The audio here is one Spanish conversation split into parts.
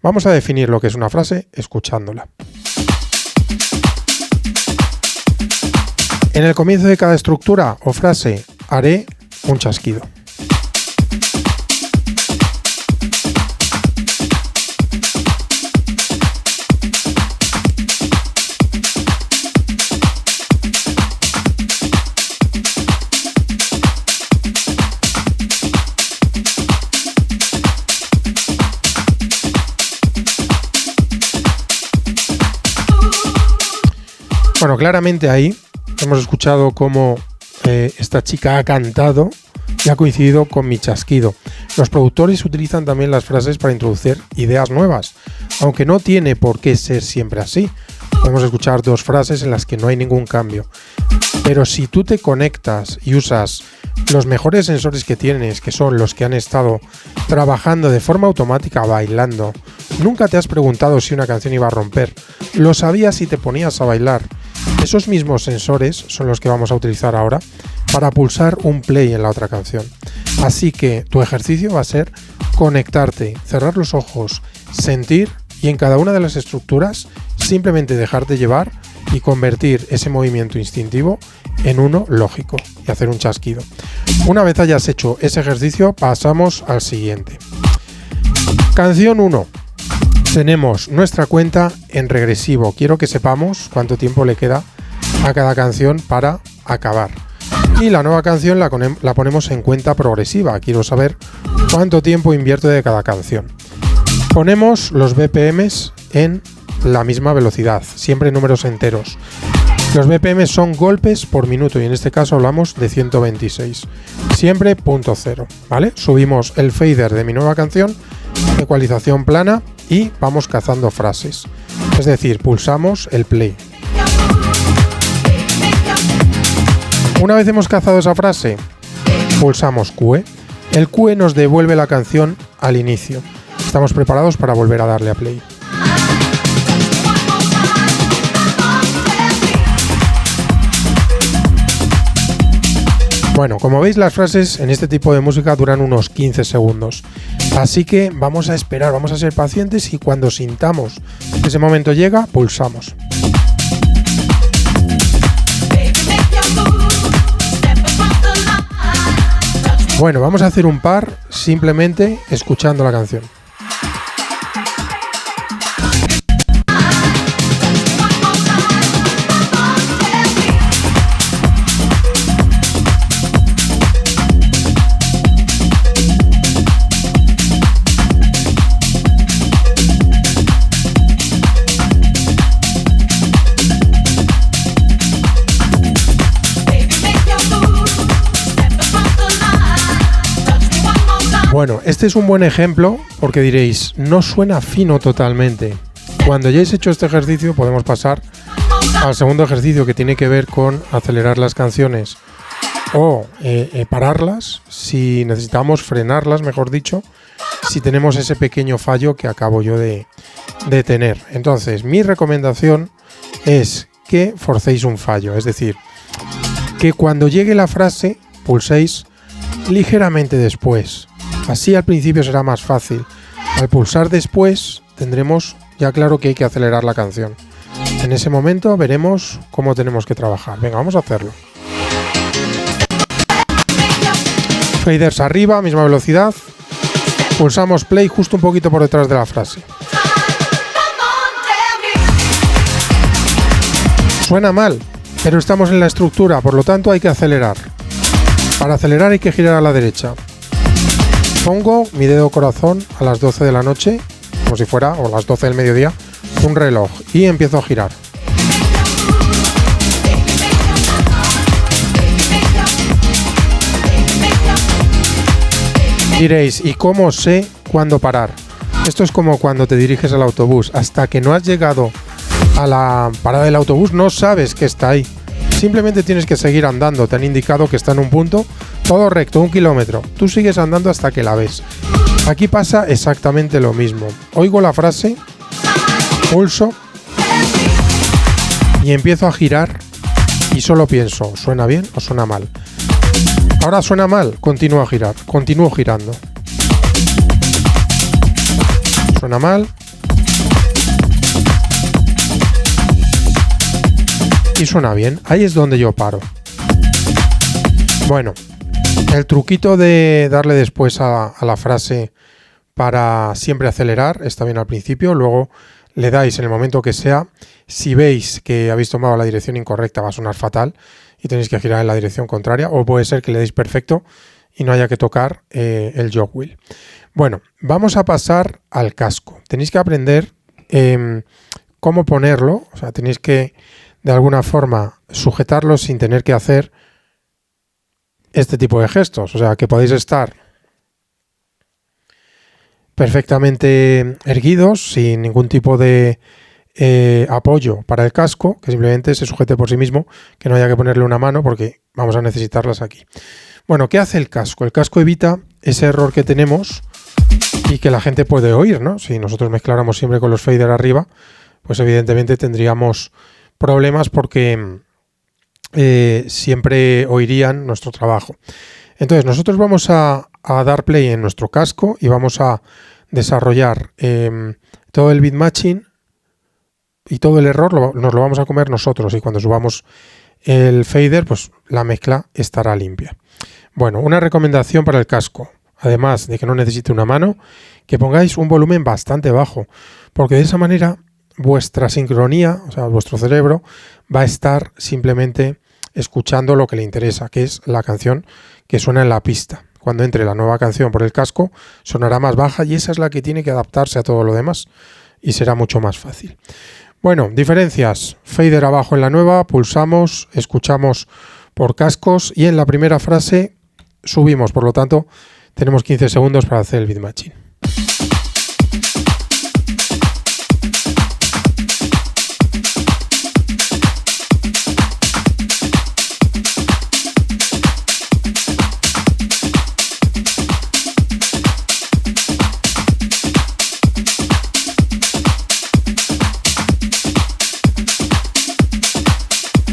Vamos a definir lo que es una frase escuchándola. En el comienzo de cada estructura o frase haré un chasquido. Bueno, claramente ahí hemos escuchado cómo esta chica ha cantado y ha coincidido con mi chasquido. Los productores utilizan también las frases para introducir ideas nuevas, aunque no tiene por qué ser siempre así. Podemos escuchar dos frases en las que no hay ningún cambio. Pero si tú te conectas y usas los mejores sensores que tienes, que son los que han estado trabajando de forma automática bailando, nunca te has preguntado si una canción iba a romper, lo sabías si te ponías a bailar. Esos mismos sensores son los que vamos a utilizar ahora para pulsar un play en la otra canción. Así que tu ejercicio va a ser conectarte, cerrar los ojos, sentir y en cada una de las estructuras simplemente dejarte llevar y convertir ese movimiento instintivo en uno lógico y hacer un chasquido. Una vez hayas hecho ese ejercicio, pasamos al siguiente. Canción 1. Tenemos nuestra cuenta en regresivo. Quiero que sepamos cuánto tiempo le queda a cada canción para acabar. Y la nueva canción la ponemos en cuenta progresiva. Quiero saber cuánto tiempo invierto de cada canción. Ponemos los BPMs en la misma velocidad, siempre en números enteros. Los BPM son golpes por minuto y en este caso hablamos de 126. Siempre punto cero, ¿vale? Subimos el fader de mi nueva canción, ecualización plana y vamos cazando frases. Es decir, pulsamos el play. Una vez hemos cazado esa frase, pulsamos QE. El QE nos devuelve la canción al inicio. Estamos preparados para volver a darle a play. Bueno, como veis, las frases en este tipo de música duran unos 15 segundos. Así que vamos a esperar, vamos a ser pacientes y cuando sintamos que ese momento llega, pulsamos. Bueno, vamos a hacer un par simplemente escuchando la canción. Bueno, este es un buen ejemplo porque diréis, no suena fino totalmente. Cuando ya hayáis hecho este ejercicio podemos pasar al segundo ejercicio que tiene que ver con acelerar las canciones o pararlas, si necesitamos frenarlas, mejor dicho, si tenemos ese pequeño fallo que acabo yo de tener. Entonces, mi recomendación es que forcéis un fallo, es decir, que cuando llegue la frase pulséis ligeramente después. Así al principio será más fácil. Al pulsar después tendremos ya claro que hay que acelerar la canción. En ese momento veremos cómo tenemos que trabajar. Venga, vamos a hacerlo. Faders arriba, misma velocidad. Pulsamos play justo un poquito por detrás de la frase. Suena mal, pero estamos en la estructura, por lo tanto hay que acelerar. Para acelerar hay que girar a la derecha. Pongo mi dedo corazón a las 12 de la noche, como si fuera, o las 12 del mediodía, un reloj, y empiezo a girar. Diréis, ¿y cómo sé cuándo parar? Esto es como cuando te diriges al autobús. Hasta que no has llegado a la parada del autobús, no sabes que está ahí. Simplemente tienes que seguir andando. Te han indicado que está en un punto, todo recto, 1 kilómetro. Tú sigues andando hasta que la ves. Aquí pasa exactamente lo mismo. Oigo la frase, pulso y empiezo a girar y solo pienso, ¿suena bien o suena mal? Ahora suena mal, continúo a girar, continúo girando. Suena mal, y suena bien. Ahí es donde yo paro. Bueno, el truquito de darle después a la frase para siempre acelerar está bien al principio, luego le dais en el momento que sea. Si veis que habéis tomado la dirección incorrecta, va a sonar fatal y tenéis que girar en la dirección contraria, o puede ser que le deis perfecto y no haya que tocar el jog wheel. Bueno, vamos a pasar al casco. Tenéis que aprender cómo ponerlo, o sea, tenéis que de alguna forma sujetarlo sin tener que hacer este tipo de gestos, o sea, que podéis estar perfectamente erguidos sin ningún tipo de apoyo para el casco, que simplemente se sujete por sí mismo, que no haya que ponerle una mano porque vamos a necesitarlas aquí. Bueno, ¿qué hace el casco? El casco evita ese error que tenemos y que la gente puede oír, ¿no? Si nosotros mezcláramos siempre con los fader arriba, pues evidentemente tendríamos problemas porque siempre oirían nuestro trabajo. Entonces nosotros vamos a dar play en nuestro casco y vamos a desarrollar todo el bitmatching y todo el error nos lo vamos a comer nosotros, y cuando subamos el fader, pues la mezcla estará limpia. Bueno, una recomendación para el casco, además de que no necesite una mano, que pongáis un volumen bastante bajo, porque de esa manera vuestra sincronía, o sea, vuestro cerebro va a estar simplemente escuchando lo que le interesa, que es la canción que suena en la pista. Cuando entre la nueva canción por el casco, sonará más baja y esa es la que tiene que adaptarse a todo lo demás y será mucho más fácil. Bueno, diferencias. Fader abajo en la nueva, pulsamos, escuchamos por cascos y en la primera frase subimos, por lo tanto tenemos 15 segundos para hacer el bitmatching.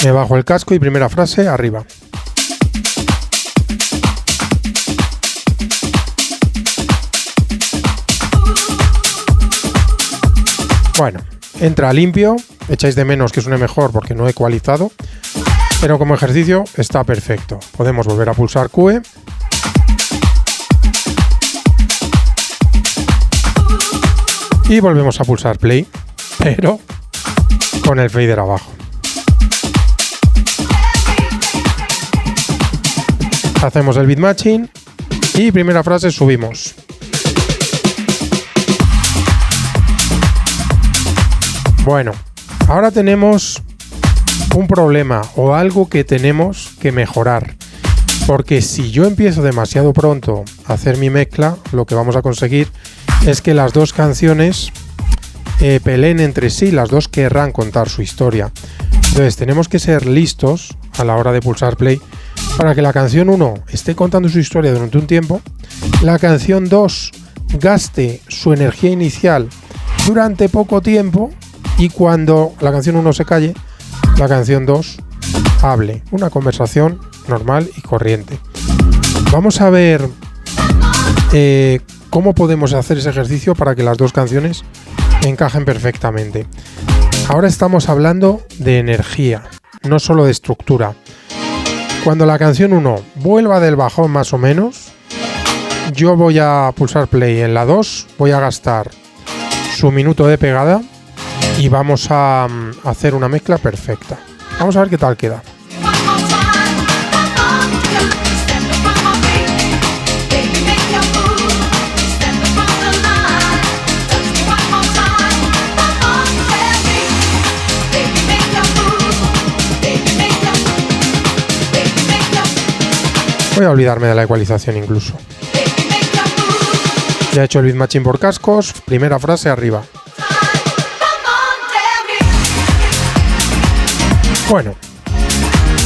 Me bajo el casco y primera frase arriba. Bueno, entra limpio, echáis de menos que suene mejor porque no he ecualizado, pero como ejercicio está perfecto. Podemos volver a pulsar QE. Y volvemos a pulsar play, pero con el fader abajo. Hacemos el bitmatching y primera frase subimos. Bueno, ahora tenemos un problema o algo que tenemos que mejorar. Porque si yo empiezo demasiado pronto a hacer mi mezcla, lo que vamos a conseguir es que las dos canciones peleen entre sí, las dos querrán contar su historia. Entonces tenemos que ser listos a la hora de pulsar play para que la canción 1 esté contando su historia durante un tiempo, la canción 2 gaste su energía inicial durante poco tiempo y cuando la canción 1 se calle, la canción 2 hable. Una conversación normal y corriente. Vamos a ver cómo podemos hacer ese ejercicio para que las dos canciones encajen perfectamente. Ahora estamos hablando de energía, no solo de estructura. Cuando la canción 1 vuelva del bajón más o menos, yo voy a pulsar play en la 2, voy a gastar su minuto de pegada y vamos a hacer una mezcla perfecta. Vamos a ver qué tal queda. Voy a olvidarme de la ecualización incluso. Ya he hecho el bitmatching por cascos, primera frase arriba. Bueno,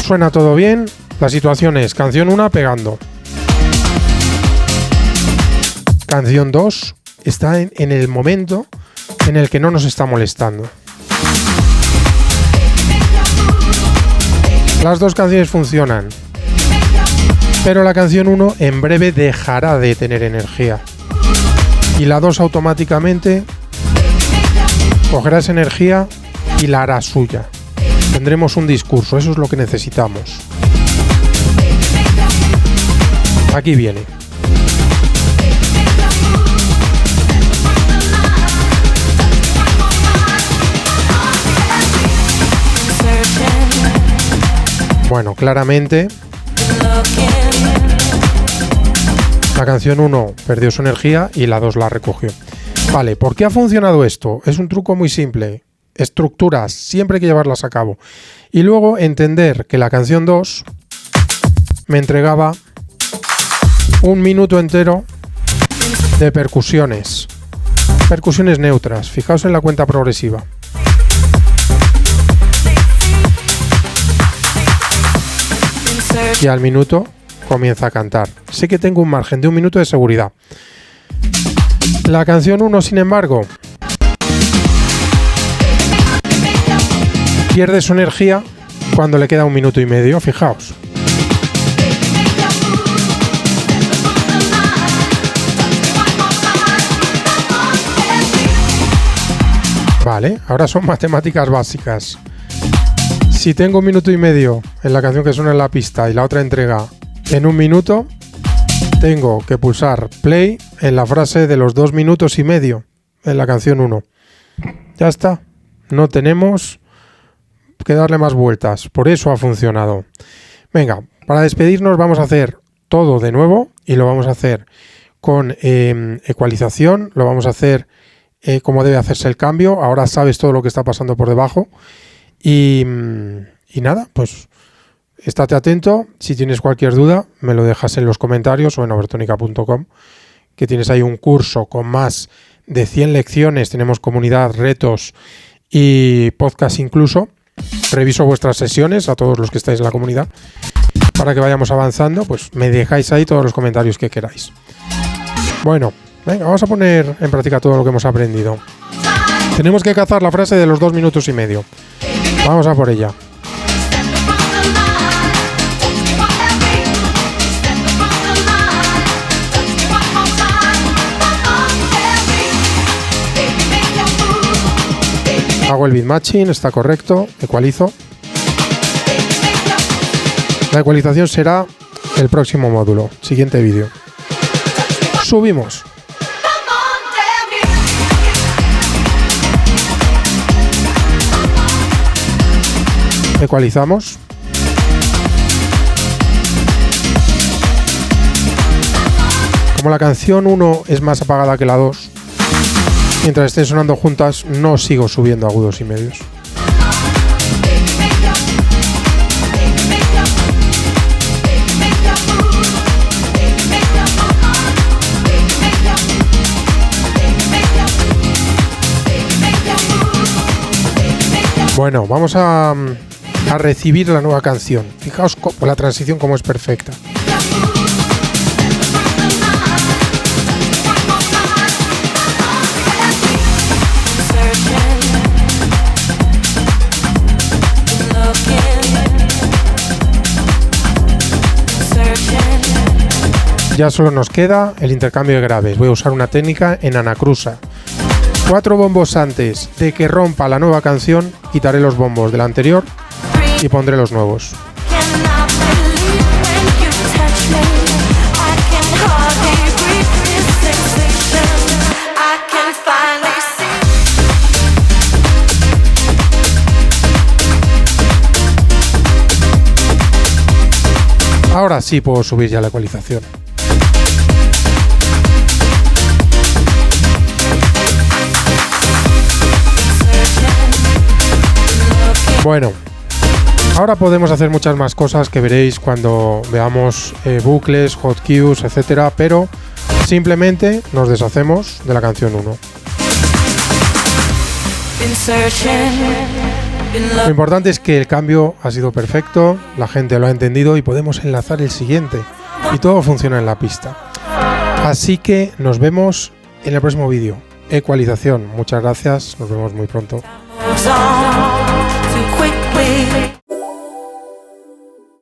suena todo bien. La situación es canción 1 pegando. Canción 2 está en el momento en el que no nos está molestando. Las dos canciones funcionan. Pero la canción 1 en breve dejará de tener energía. Y la 2 automáticamente cogerá esa energía y la hará suya. tendremos un discurso, eso es lo que necesitamos. Aquí viene. Bueno, claramente la canción 1 perdió su energía y la 2 la recogió. Vale, ¿por qué ha funcionado esto? Es un truco muy simple. Estructuras, siempre hay que llevarlas a cabo. Y luego entender que la canción 2 me entregaba un minuto entero de percusiones. Percusiones neutras. Fijaos en la cuenta progresiva. Y al minuto comienza a cantar. Sé que tengo un margen de un minuto de seguridad. La canción 1, sin embargo, pierde su energía cuando le queda un minuto y medio, fijaos. Vale, ahora son matemáticas básicas. Si tengo un minuto y medio en la canción que suena en la pista y la otra entrega en un minuto, tengo que pulsar play en la frase de los 2 minutos y medio en la canción 1. Ya está, no tenemos que darle más vueltas, por eso ha funcionado. Venga, para despedirnos vamos a hacer todo de nuevo y lo vamos a hacer con ecualización, lo vamos a hacer como debe hacerse el cambio. Ahora sabes todo lo que está pasando por debajo y nada, pues estate atento. Si tienes cualquier duda me lo dejas en los comentarios o en obertonica.com, que tienes ahí un curso con más de 100 lecciones, tenemos comunidad, retos y podcast incluso. Reviso vuestras sesiones a todos los que estáis en la comunidad para que vayamos avanzando. Pues me dejáis ahí todos los comentarios que queráis. Bueno, venga, vamos a poner en práctica todo lo que hemos aprendido. Tenemos que cazar la frase de los 2 minutos y medio. Vamos a por ella. Hago el beat matching, está correcto, ecualizo. La ecualización será el próximo módulo, siguiente vídeo. Subimos. Ecualizamos. Como la canción 1 es más apagada que la 2, mientras estén sonando juntas, no sigo subiendo agudos y medios. Bueno, vamos a recibir la nueva canción. Fijaos la transición como es perfecta. Ya solo nos queda el intercambio de graves. Voy a usar una técnica en anacrusa. 4 bombos antes de que rompa la nueva canción, quitaré los bombos de la anterior y pondré los nuevos. Ahora sí puedo subir ya la ecualización. Bueno, ahora podemos hacer muchas más cosas que veréis cuando veamos bucles, hot cues, etcétera, pero simplemente nos deshacemos de la canción 1. Lo importante es que el cambio ha sido perfecto, la gente lo ha entendido y podemos enlazar el siguiente y todo funciona en la pista. Así que nos vemos en el próximo vídeo. Ecualización. Muchas gracias, nos vemos muy pronto. Too quickly.